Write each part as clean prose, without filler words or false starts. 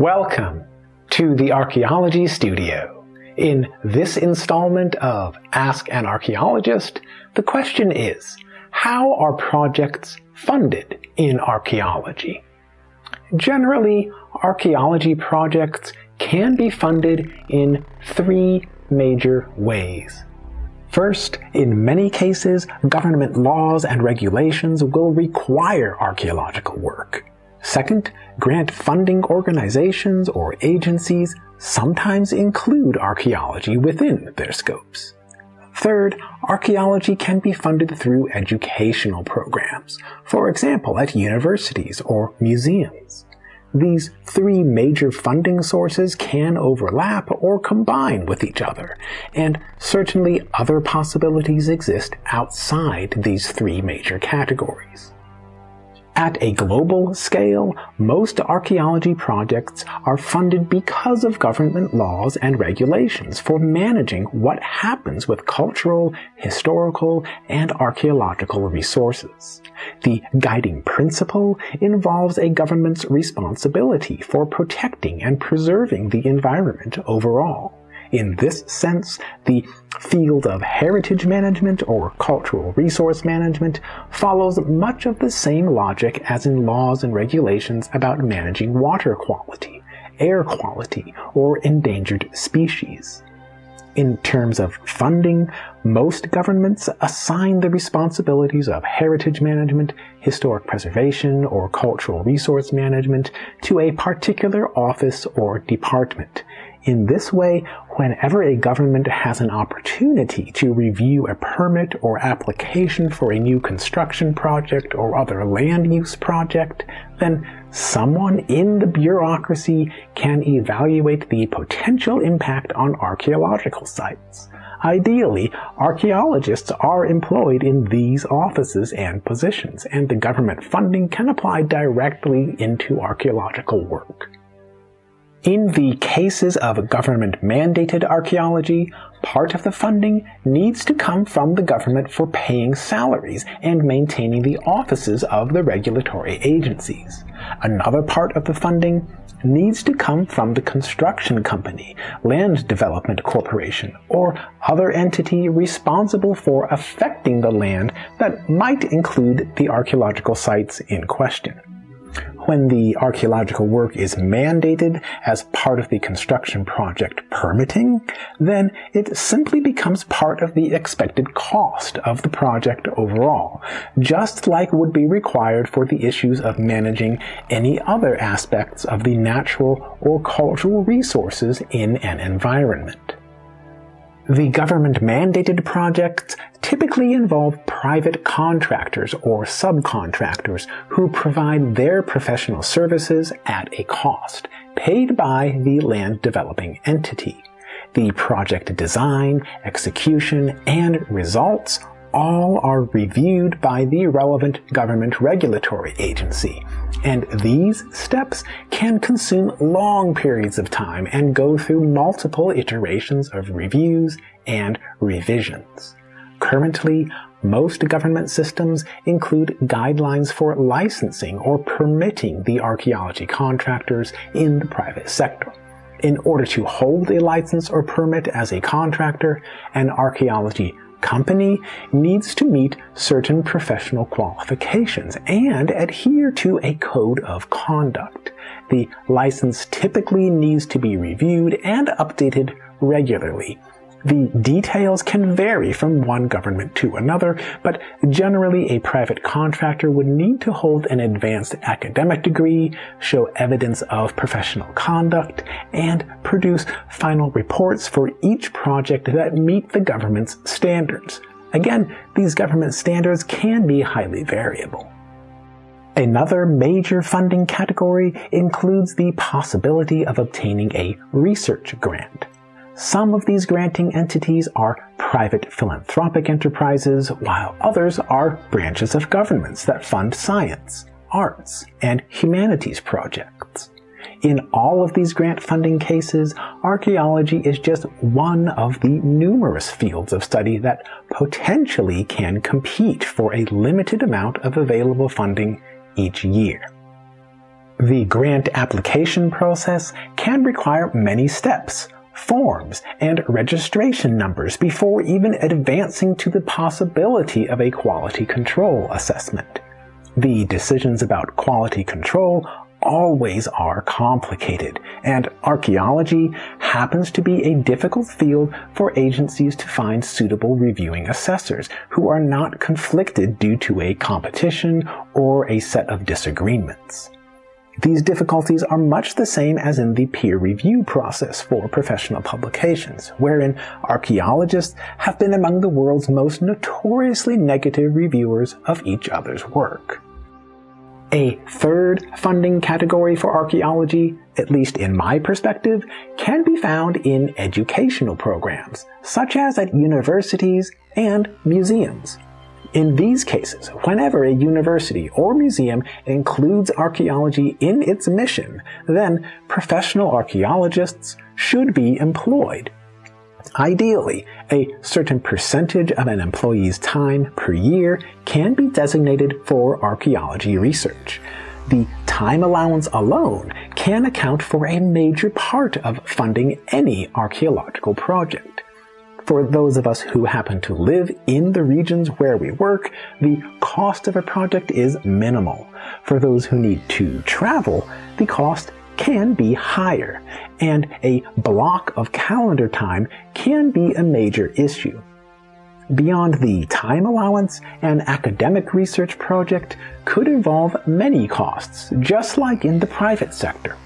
Welcome to the Archaeology Studio. In this installment of Ask an Archaeologist, the question is, how are projects funded in archaeology? Generally, archaeology projects can be funded in three major ways. First, in many cases, government laws and regulations will require archaeological work. Second, grant funding organizations or agencies sometimes include archaeology within their scopes. Third, archaeology can be funded through educational programs, for example at universities or museums. These three major funding sources can overlap or combine with each other, and certainly other possibilities exist outside these three major categories. At a global scale, most archaeology projects are funded because of government laws and regulations for managing what happens with cultural, historical, and archaeological resources. The guiding principle involves a government's responsibility for protecting and preserving the environment overall. In this sense, the field of heritage management or cultural resource management follows much of the same logic as in laws and regulations about managing water quality, air quality, or endangered species. In terms of funding, most governments assign the responsibilities of heritage management, historic preservation, or cultural resource management to a particular office or department. In this way, whenever a government has an opportunity to review a permit or application for a new construction project or other land use project, then someone in the bureaucracy can evaluate the potential impact on archaeological sites. Ideally, archaeologists are employed in these offices and positions, and the government funding can apply directly into archaeological work. In the cases of government-mandated archaeology, part of the funding needs to come from the government for paying salaries and maintaining the offices of the regulatory agencies. Another part of the funding needs to come from the construction company, land development corporation, or other entity responsible for affecting the land that might include the archaeological sites in question. When the archaeological work is mandated as part of the construction project permitting, then it simply becomes part of the expected cost of the project overall, just like would be required for the issues of managing any other aspects of the natural or cultural resources in an environment. The government-mandated projects typically involve private contractors or subcontractors who provide their professional services at a cost, paid by the land developing entity. The project design, execution, and results all are reviewed by the relevant government regulatory agency, and these steps can consume long periods of time and go through multiple iterations of reviews and revisions. Currently, most government systems include guidelines for licensing or permitting the archaeology contractors in the private sector. In order to hold a license or permit as a contractor, an archaeology company needs to meet certain professional qualifications and adhere to a code of conduct. The license typically needs to be reviewed and updated regularly. The details can vary from one government to another, but generally a private contractor would need to hold an advanced academic degree, show evidence of professional conduct, and produce final reports for each project that meet the government's standards. Again, these government standards can be highly variable. Another major funding category includes the possibility of obtaining a research grant. Some of these granting entities are private philanthropic enterprises, while others are branches of governments that fund science, arts, and humanities projects. In all of these grant funding cases, archaeology is just one of the numerous fields of study that potentially can compete for a limited amount of available funding each year. The grant application process can require many steps, forms, and registration numbers before even advancing to the possibility of a quality control assessment. The decisions about quality control always are complicated, and archaeology happens to be a difficult field for agencies to find suitable reviewing assessors who are not conflicted due to a competition or a set of disagreements. These difficulties are much the same as in the peer review process for professional publications, wherein archaeologists have been among the world's most notoriously negative reviewers of each other's work. A third funding category for archaeology, at least in my perspective, can be found in educational programs, such as at universities and museums. In these cases, whenever a university or museum includes archaeology in its mission, then professional archaeologists should be employed. Ideally, a certain percentage of an employee's time per year can be designated for archaeology research. The time allowance alone can account for a major part of funding any archaeological project. For those of us who happen to live in the regions where we work, the cost of a project is minimal. For those who need to travel, the cost can be higher, and a block of calendar time can be a major issue. Beyond the time allowance, an academic research project could involve many costs, just like in the private sector.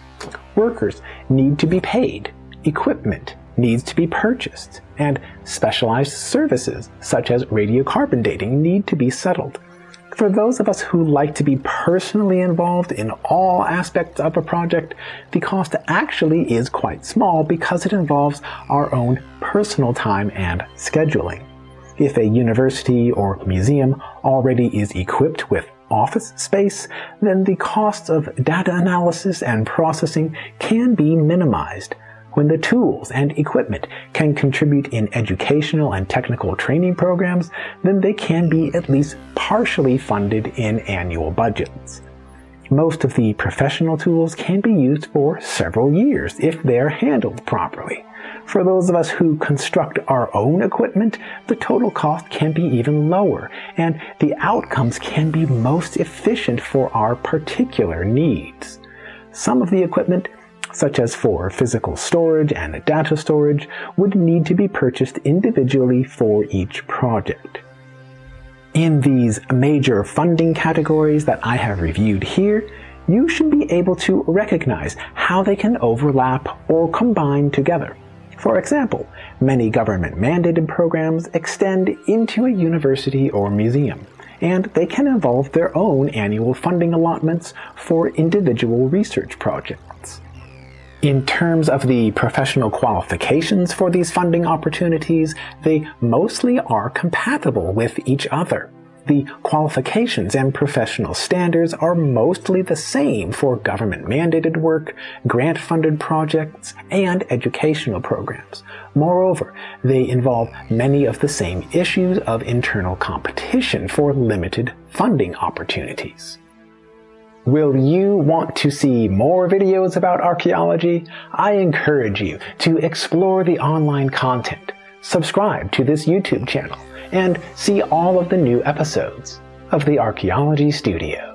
Workers need to be paid, equipment needs to be purchased, and specialized services such as radiocarbon dating need to be settled. For those of us who like to be personally involved in all aspects of a project, the cost actually is quite small because it involves our own personal time and scheduling. If a university or museum already is equipped with office space, then the costs of data analysis and processing can be minimized. When the tools and equipment can contribute in educational and technical training programs, then they can be at least partially funded in annual budgets. Most of the professional tools can be used for several years if they're handled properly. For those of us who construct our own equipment, the total cost can be even lower, and the outcomes can be most efficient for our particular needs. Some of the equipment, such as for physical storage and data storage, would need to be purchased individually for each project. In these major funding categories that I have reviewed here, you should be able to recognize how they can overlap or combine together. For example, many government-mandated programs extend into a university or museum, and they can involve their own annual funding allotments for individual research projects. In terms of the professional qualifications for these funding opportunities, they mostly are compatible with each other. The qualifications and professional standards are mostly the same for government-mandated work, grant-funded projects, and educational programs. Moreover, they involve many of the same issues of internal competition for limited funding opportunities. Will you want to see more videos about archaeology? I encourage you to explore the online content, subscribe to this YouTube channel, and see all of the new episodes of the Archaeology Studio.